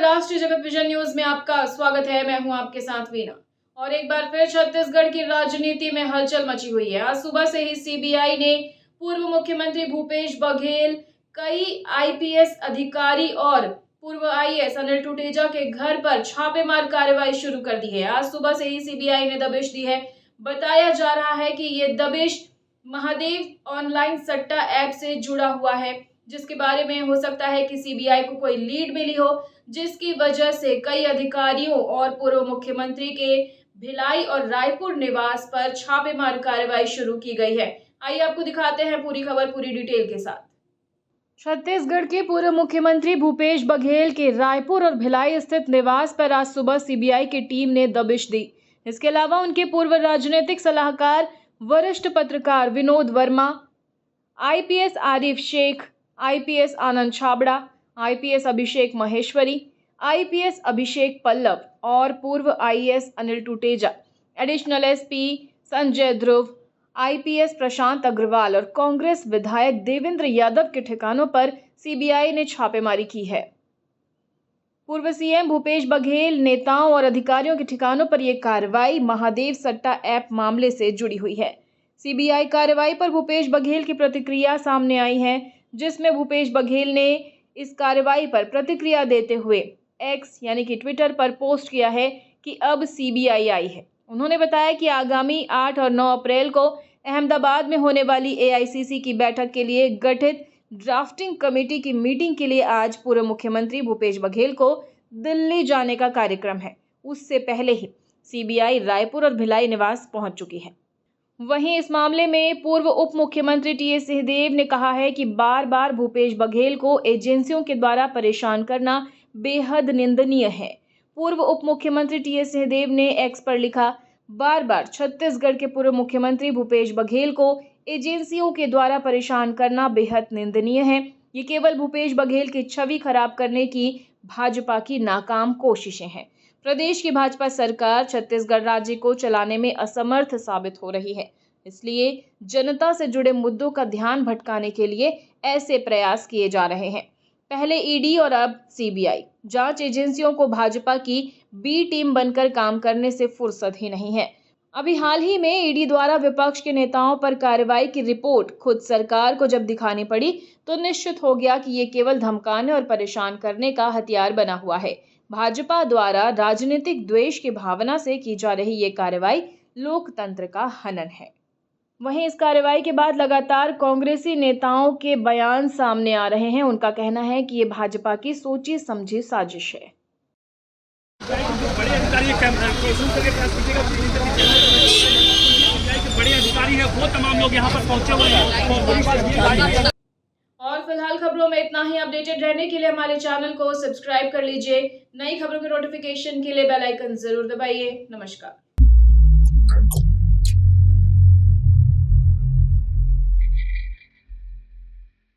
राष्ट्रीय जगत vision news में आपका स्वागत है। मैं हूं आपके साथ वीना। और एक बार फिर छत्तीसगढ़ की राजनीति में हलचल मची हुई है। आज सुबह से ही सीबीआई ने पूर्व मुख्यमंत्री भूपेश बघेल, कई आईपीएस अधिकारी और पूर्व आईएएस अनिल टूटेजा के घर पर छापेमार कार्रवाई शुरू कर दी है। आज सुबह से ही सीबीआई ने दबिश दी है। बताया जा रहा है कि ये दबिश महादेव ऑनलाइन सट्टा ऐप से जुड़ा हुआ है, जिसके बारे में हो सकता है कि सीबीआई को कोई लीड मिली हो, जिसकी वजह से कई अधिकारियों और पूर्व मुख्यमंत्री के भिलाई और रायपुर निवास पर छापेमार कार्रवाई शुरू की गई है। आइए आपको दिखाते हैं पूरी खबर पूरी डिटेल के साथ। छत्तीसगढ़ के पूर्व मुख्यमंत्री भूपेश बघेल के रायपुर और भिलाई स्थित निवास पर आज सुबह सीबीआई की टीम ने दबिश दी। इसके अलावा उनके पूर्व राजनीतिक सलाहकार वरिष्ठ पत्रकार Vinod Verma, IPS Arif Sheikh, IPS Anand Chhabra, IPS Abhishek Maheshwari, IPS Abhishek Pallav और पूर्व IAS Anil Tuteja, additional SP Sanjay Dhruv, IPS Prashant Agrawal और कांग्रेस विधायक देवेंद्र यादव के ठिकानों पर सीबीआई ने छापेमारी की है। पूर्व सीएम भूपेश बघेल नेताओं और अधिकारियों के ठिकानों पर यह कार्रवाई महादेव सट्टा ऐप मामले से जुड़ी हुई है। सीबीआई कार्रवाई पर भूपेश बघेल की प्रतिक्रिया सामने आई है, जिसमें भूपेश बघेल ने इस कार्रवाई पर प्रतिक्रिया देते हुए एक्स यानी कि ट्विटर पर पोस्ट किया है कि अब सीबीआई आई है। उन्होंने बताया कि आगामी 8 और 9 अप्रैल को अहमदाबाद में होने वाली एआईसीसी की बैठक के लिए गठित ड्राफ्टिंग कमेटी की मीटिंग के लिए आज पूर्व मुख्यमंत्री भूपेश बघेल को दिल्ली जाने का कार्यक्रम है। उससे पहले ही सीबीआई रायपुर और भिलाई निवास पहुंच चुकी है। वहीं इस मामले में पूर्व उप मुख्यमंत्री टीएस सिंहदेव ने कहा है कि बार बार भूपेश बघेल को एजेंसियों के द्वारा परेशान करना बेहद निंदनीय है। पूर्व उप मुख्यमंत्री टीएस सिंहदेव ने एक्स पर लिखा, बार बार छत्तीसगढ़ के पूर्व मुख्यमंत्री भूपेश बघेल को एजेंसियों के द्वारा परेशान करना बेहद निंदनीय है। ये केवल भूपेश बघेल की छवि खराब करने की भाजपा की नाकाम कोशिशें हैं। प्रदेश की भाजपा सरकार छत्तीसगढ़ राज्य को चलाने में असमर्थ साबित हो रही है, इसलिए जनता से जुड़े मुद्दों का ध्यान भटकाने के लिए ऐसे प्रयास किए जा रहे हैं। पहले ईडी और अब सीबीआई जांच एजेंसियों को भाजपा की बी टीम बनकर काम करने से फुर्सत ही नहीं है। अभी हाल ही में ईडी द्वारा विपक्ष के नेताओं पर कार्रवाई की रिपोर्ट खुद सरकार को जब दिखानी पड़ी तो निश्चित हो गया कि ये केवल धमकाने और परेशान करने का हथियार बना हुआ है। भाजपा द्वारा राजनीतिक द्वेष की भावना से की जा रही ये कार्रवाई लोकतंत्र का हनन है। वहीं इस कार्रवाई के बाद लगातार कांग्रेसी नेताओं के बयान सामने आ रहे हैं। उनका कहना है कि ये भाजपा की सोची समझी साजिश है। बड़े अधिकारी है, वो तमाम लोग यहाँ पर पहुंचे हुए हैं। और फिलहाल खबरों में इतना ही। अपडेटेड रहने के लिए हमारे चैनल को सब्सक्राइब कर लीजिए। नई खबरों के नोटिफिकेशन के लिए बेल आइकन जरूर दबाइए। नमस्कार।